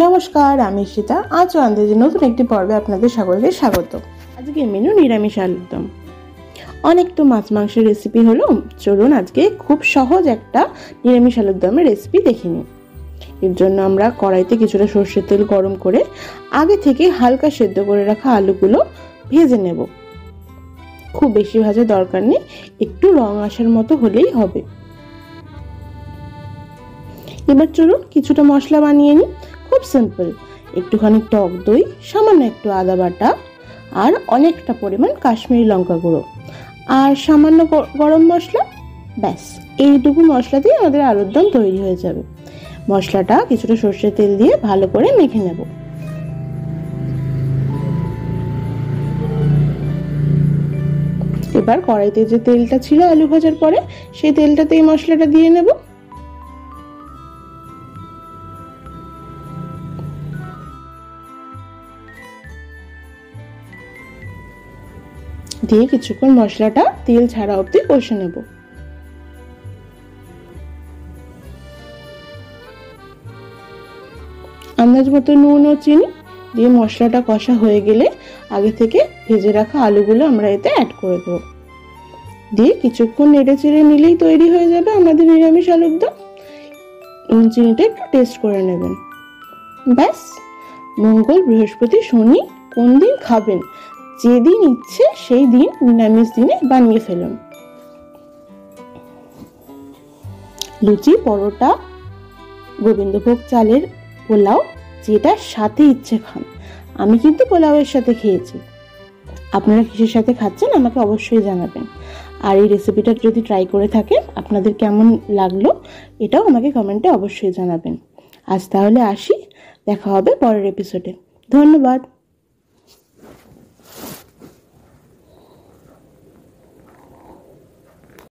নমস্কার, আমি ঈশিতা। আজ আন্দাজে নতুন একটি পর্বে আপনাদের সকলকে স্বাগত। আজকে মেনু নিরামিষ আলুর দম। অনেক তো মাছ মাংসের রেসিপি হলো, চলুন আজকে খুব সহজ একটা নিরামিষ আলুর দমের রেসিপি দেখে নিই। এর জন্য আমরা কড়াইতে কিছুটা সর্ষের তেল গরম করে আগে থেকে হালকা সেদ্ধ করে রাখা আলুগুলো ভেজে নেব। খুব বেশি ভাজার দরকার নেই, একটু রং আসার মতো হলেই হবে। এবার চলুন কিছুটা মশলা বানিয়ে নিই। খুব সিম্পল, একটুখানি টক দই, সামান্য একটু আদা বাটা, আর অনেকটা পরিমাণ কাশ্মীরি লঙ্কা গুঁড়ো, আর সামান্য গরম মশলা। ব্যাস, এইটুকু মশলা দিয়ে আমাদের আলুর দম তৈরি হয়ে যাবে। মশলাটা কিছুটা সর্ষের তেল দিয়ে ভালো করে মেখে নেব। এবার কড়াইতে যে তেলটা ছিল আলু ভাজার পরে, সেই তেলটাতে এই মশলাটা দিয়ে নেব। দিয়ে কিছুক্ষণ মশলাটা তেল ছাড়া অবধি কষে নেব। আন্দাজ মতো নুন ও চিনি দিয়ে মশলাটা কষা হয়ে গেলে আগে থেকে ভেজে রাখা আলুগুলো আমরা এতে অ্যাড করে দেব। দিয়ে কিছুক্ষণ নেড়ে চেড়ে নিলেই তৈরি হয়ে যাবে আমাদের নিরামিষ আলুর দম। নুন চিনিটা একটু টেস্ট করে নেবেন। ব্যাস, মঙ্গল বৃহস্পতি শনি কোন দিন খাবেন, যেদিন ইচ্ছে সেই দিন নিরামিষ দিনে বানিয়ে ফেলুন। লুচি, পরোটা, গোবিন্দভোগ চালের পোলাও, যেটার সাথে ইচ্ছে খান। আমি কিন্তু পোলাওয়ের সাথে খেয়েছি। আপনারা কিসের সাথে খাচ্ছেন আমাকে অবশ্যই জানাবেন। আর এই রেসিপিটা যদি ট্রাই করে থাকেন, আপনাদের কেমন লাগলো এটাও আমাকে কমেন্টে অবশ্যই জানাবেন। আজ তাহলে আসি, দেখা হবে পরের এপিসোডে। ধন্যবাদ।